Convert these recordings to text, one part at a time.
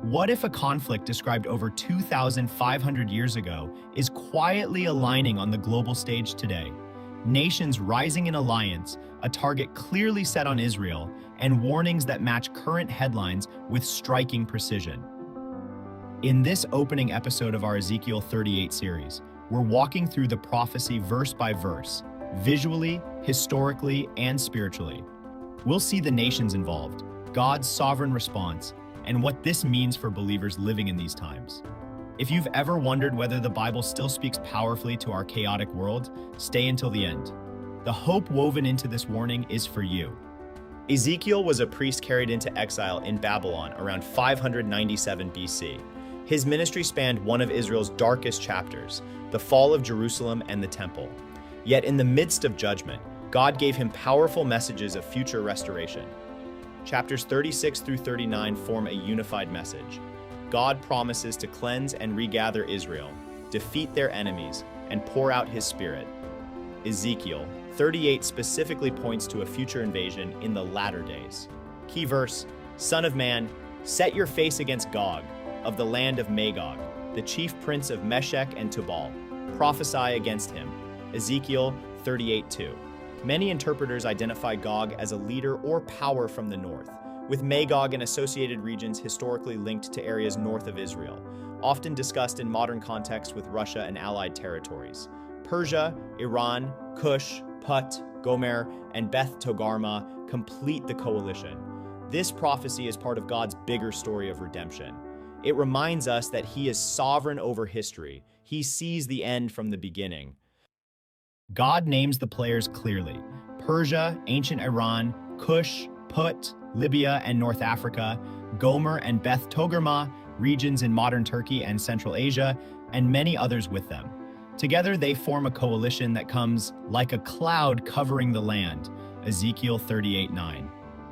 What if a conflict described over 2,500 years ago is quietly aligning on the global stage today? Nations rising in alliance, a target clearly set on Israel, and warnings that match current headlines with striking precision. In this opening episode of our Ezekiel 38 series, we're walking through the prophecy verse by verse, visually, historically, and spiritually. We'll see the nations involved, God's sovereign response, and what this means for believers living in these times. If you've ever wondered whether the Bible still speaks powerfully to our chaotic world, stay until the end. The hope woven into this warning is for you. Ezekiel was a priest carried into exile in Babylon around 597 BC. His ministry spanned one of Israel's darkest chapters, the fall of Jerusalem and the temple. Yet in the midst of judgment, God gave him powerful messages of future restoration. Chapters 36 through 39 form a unified message. God promises to cleanse and regather Israel, defeat their enemies, and pour out his spirit. Ezekiel 38 specifically points to a future invasion in the latter days. Key verse, Son of man, set your face against Gog, of the land of Magog, the chief prince of Meshech and Tubal. Prophesy against him. Ezekiel 38:2. Many interpreters identify Gog as a leader or power from the north, with Magog and associated regions historically linked to areas north of Israel, often discussed in modern context with Russia and allied territories. Persia, Iran, Cush, Put, Gomer, and Beth Togarmah complete the coalition. This prophecy is part of God's bigger story of redemption. It reminds us that he is sovereign over history. He sees the end from the beginning. God names the players clearly: Persia, ancient Iran, Cush, Put, Libya and North Africa, Gomer and Beth Togarmah, regions in modern Turkey and Central Asia, and many others with them. Together they form a coalition that comes like a cloud covering the land, Ezekiel 38:9.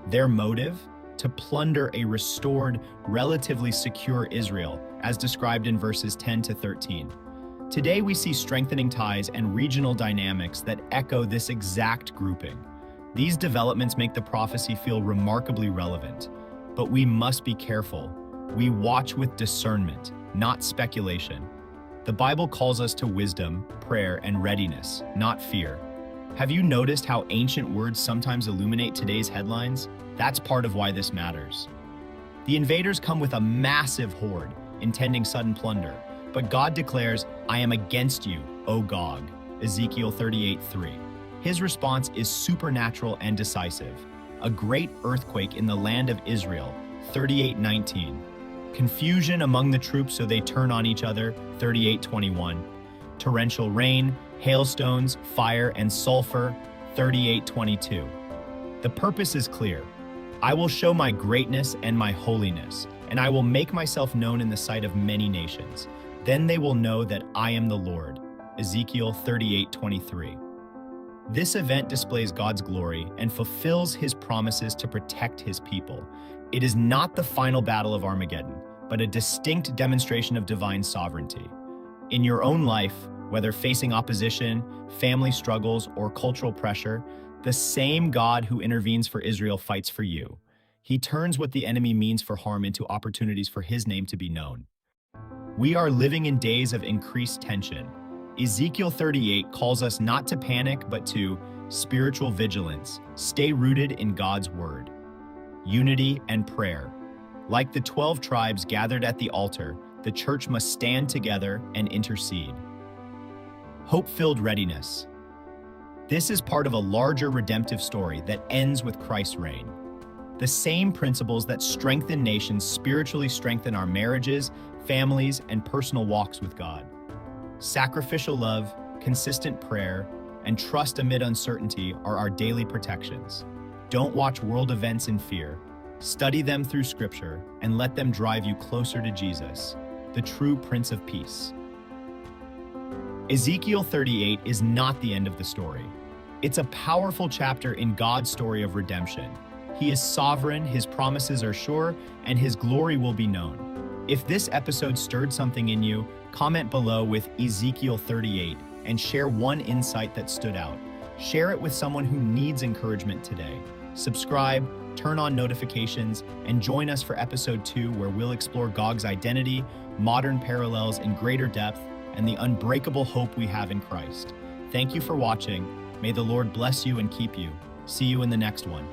Their motive? To plunder a restored, relatively secure Israel, as described in verses 10 to 13. Today we see strengthening ties and regional dynamics that echo this exact grouping. These developments make the prophecy feel remarkably relevant, but we must be careful. We watch with discernment, not speculation. The Bible calls us to wisdom, prayer, and readiness, not fear. Have you noticed how ancient words sometimes illuminate today's headlines? That's part of why this matters. The invaders come with a massive horde, intending sudden plunder, but God declares, "I am against you, O Gog," Ezekiel 38:3. His response is supernatural and decisive. A great earthquake in the land of Israel, 38:19. Confusion among the troops so they turn on each other, 38:21. Torrential rain, hailstones, fire, and sulfur, 38:22. The purpose is clear. I will show my greatness and my holiness, and I will make myself known in the sight of many nations. Then they will know that I am the Lord. Ezekiel 38:23. This event displays God's glory and fulfills his promises to protect his people. It is not the final battle of Armageddon, but a distinct demonstration of divine sovereignty. In your own life, whether facing opposition, family struggles, or cultural pressure, the same God who intervenes for Israel fights for you. He turns what the enemy means for harm into opportunities for his name to be known. We are living in days of increased tension. Ezekiel 38 calls us not to panic, but to spiritual vigilance. Stay rooted in God's word. Unity and prayer. Like the 12 tribes gathered at the altar, the church must stand together and intercede. Hope-filled readiness. This is part of a larger redemptive story that ends with Christ's reign. The same principles that strengthen nations spiritually strengthen our marriages, families, and personal walks with God. Sacrificial love, consistent prayer, and trust amid uncertainty are our daily protections. Don't watch world events in fear. Study them through Scripture and let them drive you closer to Jesus, the true Prince of Peace. Ezekiel 38 is not the end of the story. It's a powerful chapter in God's story of redemption. He is sovereign, his promises are sure, and his glory will be known. If this episode stirred something in you, comment below with Ezekiel 38 and share one insight that stood out. Share it with someone who needs encouragement today. Subscribe, turn on notifications, and join us for episode 2, where we'll explore Gog's identity, modern parallels in greater depth, and the unbreakable hope we have in Christ. Thank you for watching. May the Lord bless you and keep you. See you in the next one.